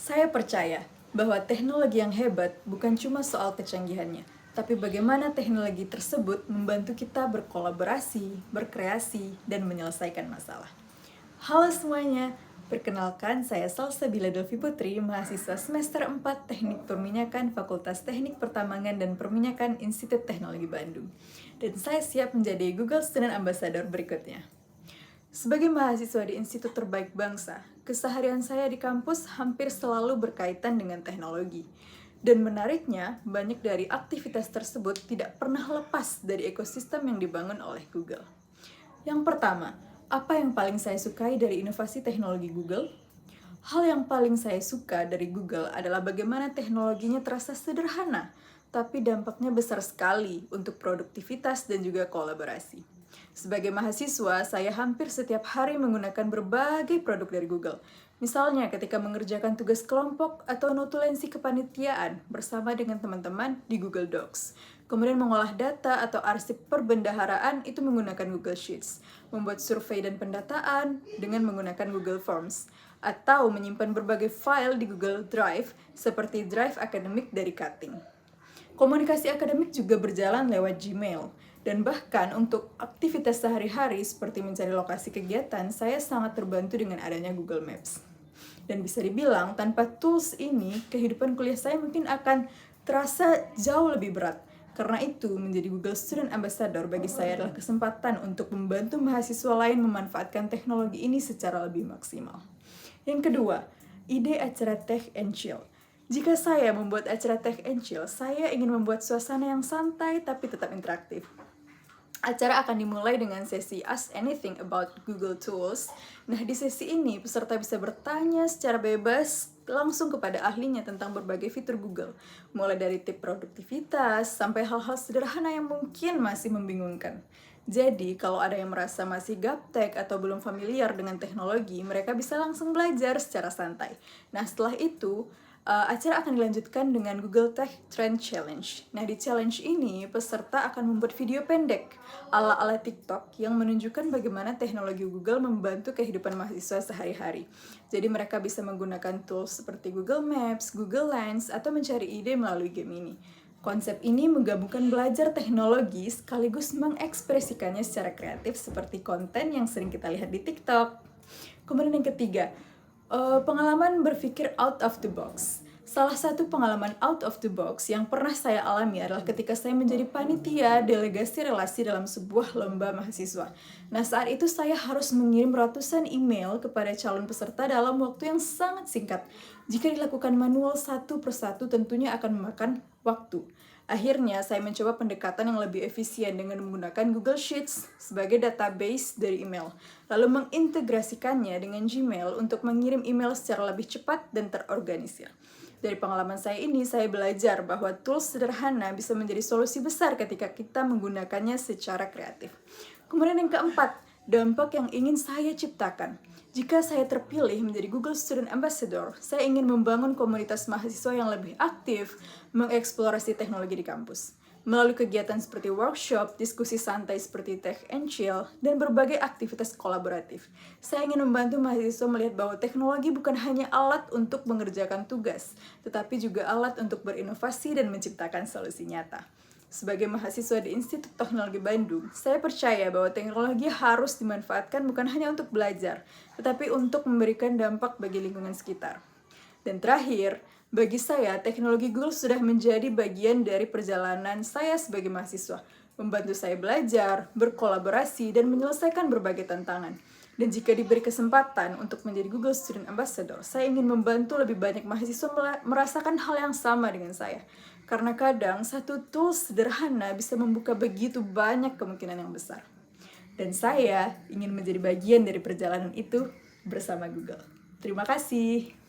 Saya percaya bahwa teknologi yang hebat bukan cuma soal kecanggihannya, tapi bagaimana teknologi tersebut membantu kita berkolaborasi, berkreasi, dan menyelesaikan masalah. Halo semuanya, perkenalkan saya Salsabila Delvi Putri, mahasiswa semester 4 Teknik Perminyakan Fakultas Teknik Pertambangan dan Perminyakan Institut Teknologi Bandung. Dan saya siap menjadi Google Student Ambassador berikutnya. Sebagai mahasiswa di institut terbaik bangsa, keseharian saya di kampus hampir selalu berkaitan dengan teknologi. Dan menariknya, banyak dari aktivitas tersebut tidak pernah lepas dari ekosistem yang dibangun oleh Google. Yang pertama, apa yang paling saya sukai dari inovasi teknologi Google? Hal yang paling saya suka dari Google adalah bagaimana teknologinya terasa sederhana, tapi dampaknya besar sekali untuk produktivitas dan juga kolaborasi. Sebagai mahasiswa, saya hampir setiap hari menggunakan berbagai produk dari Google. Misalnya ketika mengerjakan tugas kelompok atau notulensi kepanitiaan bersama dengan teman-teman di Google Docs. Kemudian mengolah data atau arsip perbendaharaan itu menggunakan Google Sheets. Membuat survei dan pendataan dengan menggunakan Google Forms. Atau menyimpan berbagai file di Google Drive seperti Drive akademik dari Cutting. Komunikasi akademik juga berjalan lewat Gmail. Dan bahkan untuk aktivitas sehari-hari seperti mencari lokasi kegiatan, saya sangat terbantu dengan adanya Google Maps. Dan bisa dibilang, tanpa tools ini, kehidupan kuliah saya mungkin akan terasa jauh lebih berat. Karena itu, menjadi Google Student Ambassador bagi saya adalah kesempatan untuk membantu mahasiswa lain memanfaatkan teknologi ini secara lebih maksimal. Yang kedua, ide acara Tech and Chill. Jika saya membuat acara Tech and Chill, saya ingin membuat suasana yang santai tapi tetap interaktif. Acara akan dimulai dengan sesi Ask Anything About Google Tools. Nah, di sesi ini peserta bisa bertanya secara bebas langsung kepada ahlinya tentang berbagai fitur Google, mulai dari tips produktivitas sampai hal-hal sederhana yang mungkin masih membingungkan. Jadi, kalau ada yang merasa masih gaptek atau belum familiar dengan teknologi, mereka bisa langsung belajar secara santai. Nah, setelah itu, acara akan dilanjutkan dengan Google Tech Trend Challenge. Nah, di challenge ini, peserta akan membuat video pendek ala-ala TikTok yang menunjukkan bagaimana teknologi Google membantu kehidupan mahasiswa sehari-hari. Jadi, mereka bisa menggunakan tools seperti Google Maps, Google Lens, atau mencari ide melalui game ini. Konsep ini menggabungkan belajar teknologi sekaligus mengekspresikannya secara kreatif seperti konten yang sering kita lihat di TikTok. Kemudian yang ketiga, pengalaman berpikir out of the box. Salah satu pengalaman out of the box yang pernah saya alami adalah ketika saya menjadi panitia delegasi relasi dalam sebuah lomba mahasiswa. Nah, saat itu saya harus mengirim ratusan email kepada calon peserta dalam waktu yang sangat singkat. Jika dilakukan manual satu persatu tentunya akan memakan waktu. Akhirnya, saya mencoba pendekatan yang lebih efisien dengan menggunakan Google Sheets sebagai database dari email, lalu mengintegrasikannya dengan Gmail untuk mengirim email secara lebih cepat dan terorganisir. Dari pengalaman saya ini, saya belajar bahwa tools sederhana bisa menjadi solusi besar ketika kita menggunakannya secara kreatif. Kemudian yang keempat, dampak yang ingin saya ciptakan. Jika saya terpilih menjadi Google Student Ambassador, saya ingin membangun komunitas mahasiswa yang lebih aktif mengeksplorasi teknologi di kampus. Melalui kegiatan seperti workshop, diskusi santai seperti Tech and Chill, dan berbagai aktivitas kolaboratif. Saya ingin membantu mahasiswa melihat bahwa teknologi bukan hanya alat untuk mengerjakan tugas, tetapi juga alat untuk berinovasi dan menciptakan solusi nyata. Sebagai mahasiswa di Institut Teknologi Bandung, saya percaya bahwa teknologi harus dimanfaatkan bukan hanya untuk belajar, tetapi untuk memberikan dampak bagi lingkungan sekitar. Dan terakhir, bagi saya, teknologi Google sudah menjadi bagian dari perjalanan saya sebagai mahasiswa, membantu saya belajar, berkolaborasi, dan menyelesaikan berbagai tantangan. Dan jika diberi kesempatan untuk menjadi Google Student Ambassador, saya ingin membantu lebih banyak mahasiswa merasakan hal yang sama dengan saya. Karena kadang satu tools sederhana bisa membuka begitu banyak kemungkinan yang besar. Dan saya ingin menjadi bagian dari perjalanan itu bersama Google. Terima kasih.